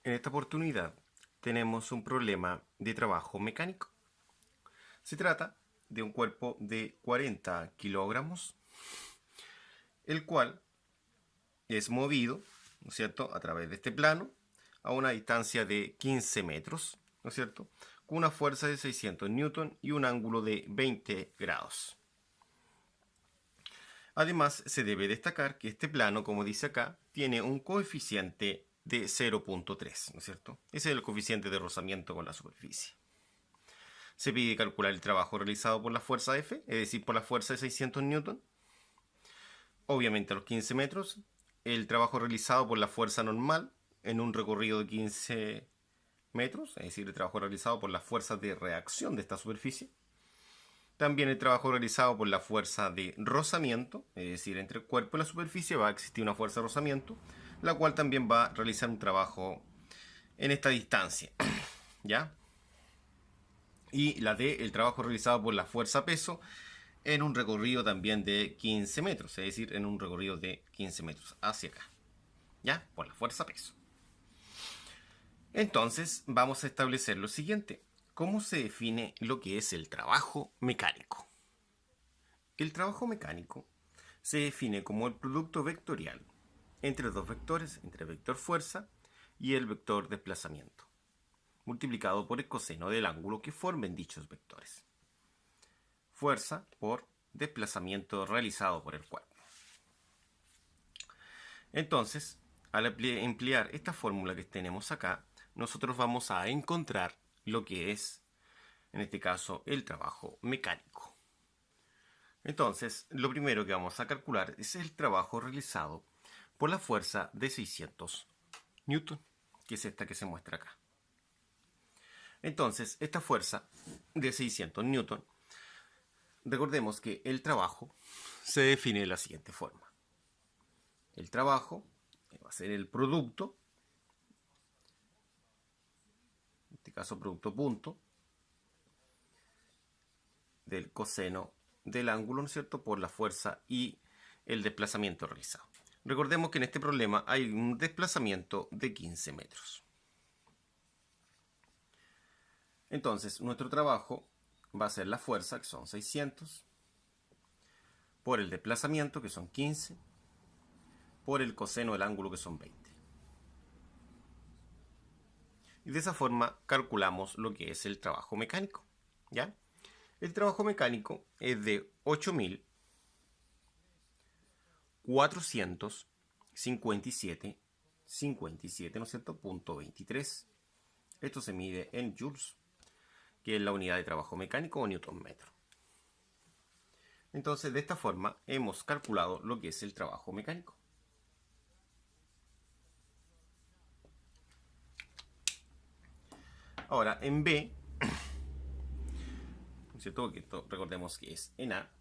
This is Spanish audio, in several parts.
En esta oportunidad tenemos un problema de trabajo mecánico. Se trata de un cuerpo de 40 kilogramos, el cual es movido, ¿no es cierto?, a través de este plano a una distancia de 15 metros, ¿no es cierto?, con una fuerza de 600 newton y un ángulo de 20 grados. Además, se debe destacar que este plano, como dice acá, tiene un coeficiente de 0.3, ¿no es cierto? Ese es el coeficiente de rozamiento con la superficie. Se pide calcular el trabajo realizado por la fuerza F, es decir, por la fuerza de 600 newton. Obviamente a los 15 metros. El trabajo realizado por la fuerza normal en un recorrido de 15 metros, es decir, el trabajo realizado por la fuerza de reacción de esta superficie. También el trabajo realizado por la fuerza de rozamiento, es decir, entre el cuerpo y la superficie va a existir una fuerza de rozamiento, la cual también va a realizar un trabajo en esta distancia, ¿ya? Y la D, el trabajo realizado por la fuerza peso en un recorrido también de 15 metros, es decir, en un recorrido de 15 metros hacia acá, ¿ya? Por la fuerza peso. Entonces, vamos a establecer lo siguiente. ¿Cómo se define lo que es el trabajo mecánico? El trabajo mecánico se define como el producto vectorial entre dos vectores, entre el vector fuerza y el vector desplazamiento, multiplicado por el coseno del ángulo que formen dichos vectores. Fuerza por desplazamiento realizado por el cuerpo. Entonces, al emplear esta fórmula que tenemos acá, nosotros vamos a encontrar lo que es, en este caso, el trabajo mecánico. Entonces, lo primero que vamos a calcular es el trabajo realizado por la fuerza de 600 newton, que es esta que se muestra acá. Entonces, esta fuerza de 600 newton, recordemos que el trabajo se define de la siguiente forma. El trabajo va a ser el producto, en este caso producto punto, del coseno del ángulo, ¿no es cierto?, por la fuerza y el desplazamiento realizado. Recordemos que en este problema hay un desplazamiento de 15 metros. Entonces, nuestro trabajo va a ser la fuerza, que son 600, por el desplazamiento, que son 15, por el coseno del ángulo, que son 20. Y de esa forma calculamos lo que es el trabajo mecánico, ¿ya? El trabajo mecánico es de 8.457,57, ¿no es cierto?, punto 23. Esto se mide en joules, que es la unidad de trabajo mecánico o newton metro. Entonces, de esta forma hemos calculado lo que es el trabajo mecánico. Ahora, en B, ¿no es cierto?, que esto recordemos que es en A.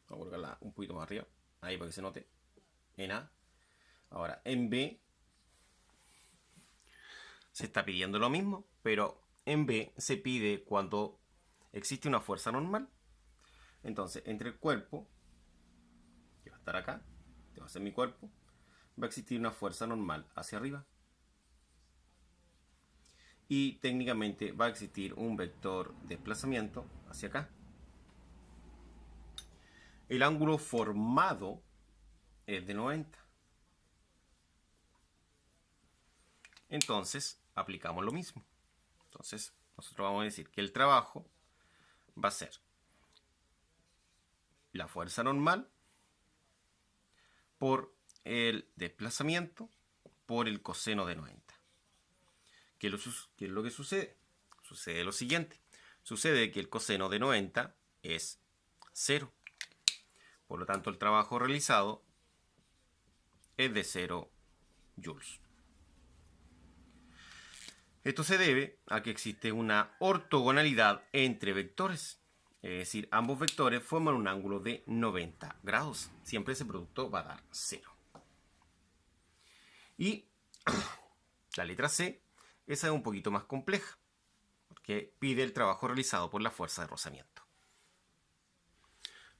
Voy a colocarla un poquito más arriba, ahí para que se note. En A. Ahora, en B se está pidiendo lo mismo, pero en B se pide cuando existe una fuerza normal. Entonces, entre el cuerpo, que va a estar acá, que va a ser mi cuerpo, va a existir una fuerza normal hacia arriba. Y técnicamente va a existir un vector de desplazamiento hacia acá. El ángulo formado es de 90. Entonces, aplicamos lo mismo. Entonces, nosotros vamos a decir que el trabajo va a ser la fuerza normal por el desplazamiento por el coseno de 90. ¿Qué es lo que sucede? Sucede lo siguiente. Sucede que el coseno de 90 es 0. Por lo tanto, el trabajo realizado es de 0 joules. Esto se debe a que existe una ortogonalidad entre vectores. Es decir, ambos vectores forman un ángulo de 90 grados. Siempre ese producto va a dar 0. Y la letra C, esa es un poquito más compleja, porque pide el trabajo realizado por la fuerza de rozamiento.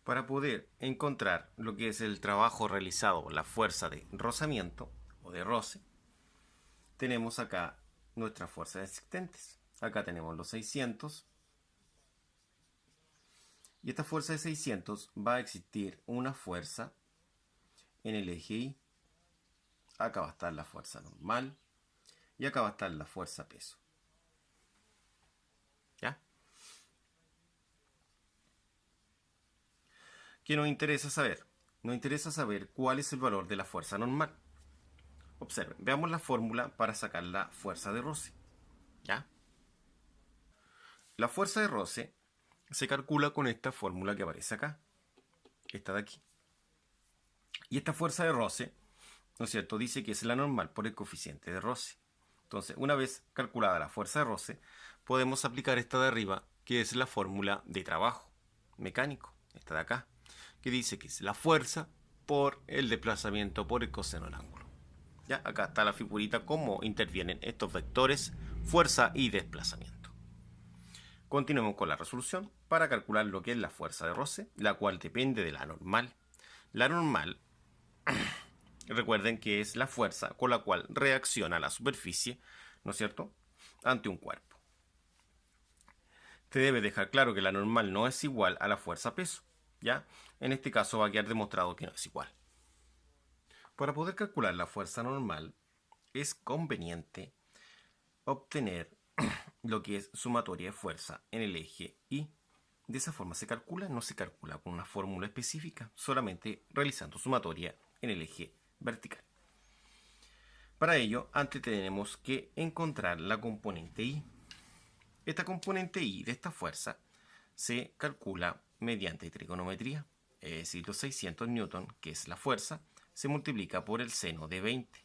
Para poder encontrar lo que es el trabajo realizado, la fuerza de rozamiento o de roce, tenemos acá nuestras fuerzas existentes. Acá tenemos los 600. Y esta fuerza de 600 va a existir una fuerza en el eje Y. Acá va a estar la fuerza normal y acá va a estar la fuerza peso. ¿Ya? ¿Qué nos interesa saber? Nos interesa saber cuál es el valor de la fuerza normal. Observen, veamos la fórmula para sacar la fuerza de roce. ¿Ya? La fuerza de roce se calcula con esta fórmula que aparece acá. Esta de aquí. Y esta fuerza de roce, ¿no es cierto?, dice que es la normal por el coeficiente de roce. Entonces, una vez calculada la fuerza de roce, podemos aplicar esta de arriba, que es la fórmula de trabajo mecánico, esta de acá, que dice que es la fuerza por el desplazamiento por el coseno del ángulo. Ya, acá está la figurita, cómo intervienen estos vectores, fuerza y desplazamiento. Continuemos con la resolución para calcular lo que es la fuerza de roce, la cual depende de la normal. La normal, recuerden que es la fuerza con la cual reacciona la superficie, ¿no es cierto?, ante un cuerpo. Te debe dejar claro que la normal no es igual a la fuerza peso, ¿ya? En este caso va a quedar demostrado que no es igual. Para poder calcular la fuerza normal, es conveniente obtener lo que es sumatoria de fuerza en el eje Y. De esa forma se calcula, no se calcula con una fórmula específica, solamente realizando sumatoria en el eje vertical. Para ello, antes tenemos que encontrar la componente Y. Esta componente Y de esta fuerza se calcula mediante trigonometría, es decir, los 600 newton, que es la fuerza, se multiplica por el seno de 20.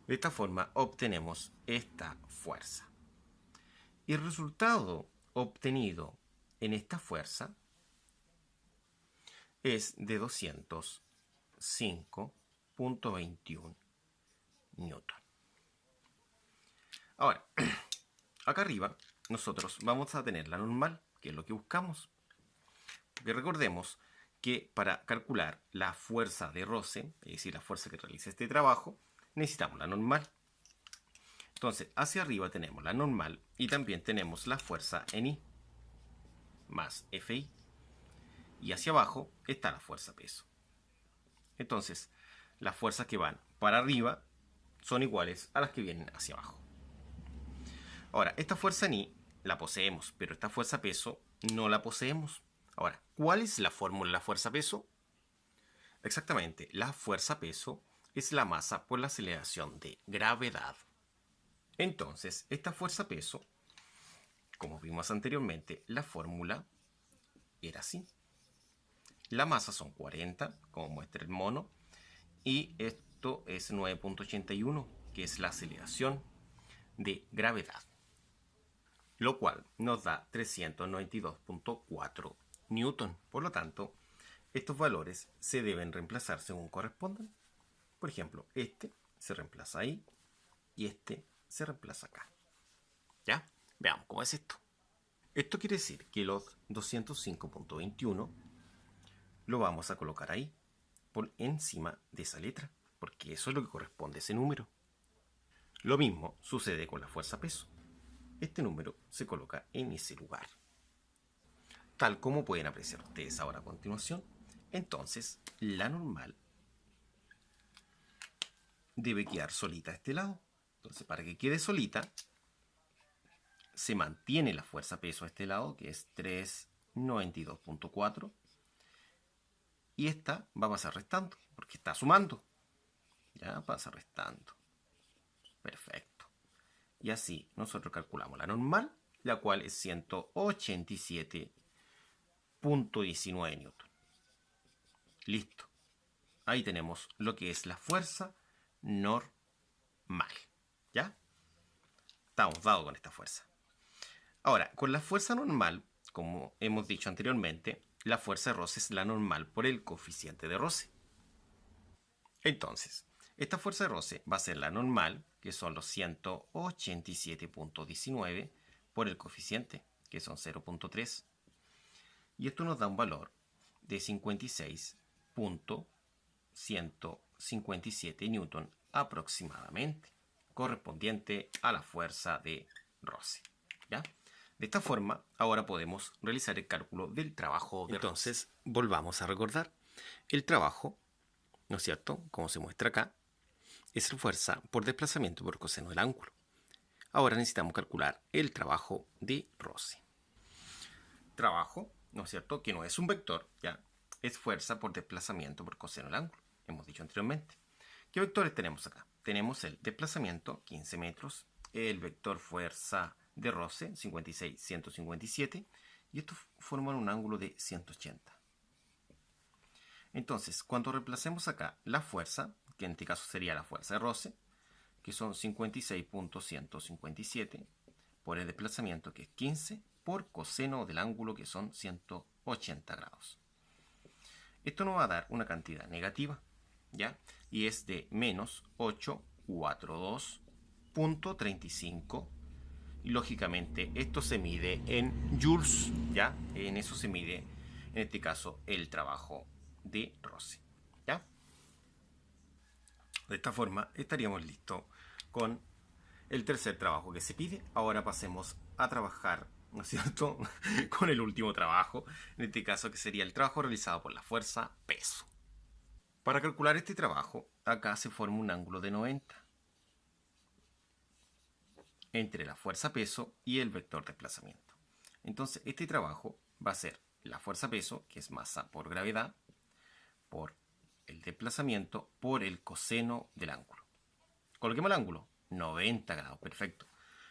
De esta forma obtenemos esta fuerza. Y el resultado obtenido en esta fuerza es de 205.21 newton. Ahora, acá arriba nosotros vamos a tener la normal, que es lo que buscamos. Porque recordemos que para calcular la fuerza de roce, es decir, la fuerza que realiza este trabajo, necesitamos la normal. Entonces, hacia arriba tenemos la normal y también tenemos la fuerza en I, más Fi. Y hacia abajo está la fuerza peso. Entonces, las fuerzas que van para arriba son iguales a las que vienen hacia abajo. Ahora, esta fuerza en I la poseemos, pero esta fuerza peso no la poseemos. Ahora, ¿cuál es la fórmula de la fuerza peso? Exactamente, la fuerza peso es la masa por la aceleración de gravedad. Entonces, esta fuerza peso, como vimos anteriormente, la fórmula era así. La masa son 40, como muestra el mono, y esto es 9.81, que es la aceleración de gravedad, lo cual nos da 392.4 newton. Por lo tanto, estos valores se deben reemplazar según correspondan. Por ejemplo, este se reemplaza ahí y este se reemplaza acá. ¿Ya? Veamos cómo es esto. Esto quiere decir que los 205.21 lo vamos a colocar ahí, por encima de esa letra, porque eso es lo que corresponde a ese número. Lo mismo sucede con la fuerza peso. Este número se coloca en ese lugar. Tal como pueden apreciar ustedes ahora a continuación, entonces la normal debe quedar solita a este lado. Entonces, para que quede solita, se mantiene la fuerza peso a este lado, que es 392.4. Y esta va a pasar restando, porque está sumando. Ya pasa restando. Perfecto. Y así nosotros calculamos la normal, la cual es 187.19 newton. Listo. Ahí tenemos lo que es la fuerza normal. ¿Ya? Estamos dados con esta fuerza. Ahora, con la fuerza normal, como hemos dicho anteriormente, la fuerza de roce es la normal por el coeficiente de roce. Entonces, esta fuerza de roce va a ser la normal, que son los 187.19, por el coeficiente, que son 0.3. Y esto nos da un valor de 56.157 newton aproximadamente, correspondiente a la fuerza de roce. ¿Ya? De esta forma, ahora podemos realizar el cálculo del trabajo de Entonces, volvamos a recordar. El trabajo, ¿no es cierto?, como se muestra acá, es la fuerza por desplazamiento por coseno del ángulo. Ahora necesitamos calcular el trabajo de roce. Trabajo, ¿no es cierto?, que no es un vector, ya, es fuerza por desplazamiento por coseno del ángulo, hemos dicho anteriormente. ¿Qué vectores tenemos acá? Tenemos el desplazamiento, 15 metros, el vector fuerza de roce, 56,157, y estos forman un ángulo de 180. Entonces, cuando reemplacemos acá la fuerza, que en este caso sería la fuerza de roce, que son 56.157, por el desplazamiento, que es 15, por coseno del ángulo, que son 180 grados. Esto nos va a dar una cantidad negativa, ¿ya? Y es de menos 842.35. Y lógicamente esto se mide en joules, ¿ya? En eso se mide, en este caso, el trabajo de roce, ¿ya? De esta forma estaríamos listos con el tercer trabajo que se pide. Ahora pasemos a trabajar, ¿no es cierto?, con el último trabajo, en este caso que sería el trabajo realizado por la fuerza peso. Para calcular este trabajo, acá se forma un ángulo de 90 entre la fuerza peso y el vector desplazamiento. Entonces, este trabajo va a ser la fuerza peso, que es masa por gravedad, por el desplazamiento, por el coseno del ángulo. Coloquemos el ángulo, 90 grados, perfecto.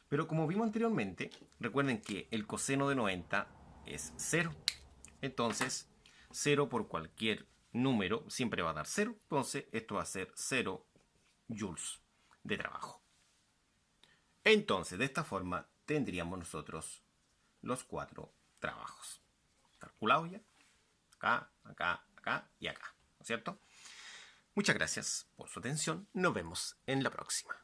Pero como vimos anteriormente, recuerden que el coseno de 90 es 0. Entonces, 0 por cualquier número siempre va a dar 0. Entonces, esto va a ser 0 joules de trabajo. Entonces, de esta forma, tendríamos nosotros los 4 trabajos. Calculados ya. Acá, acá, acá y acá. ¿No es cierto? Muchas gracias por su atención. Nos vemos en la próxima.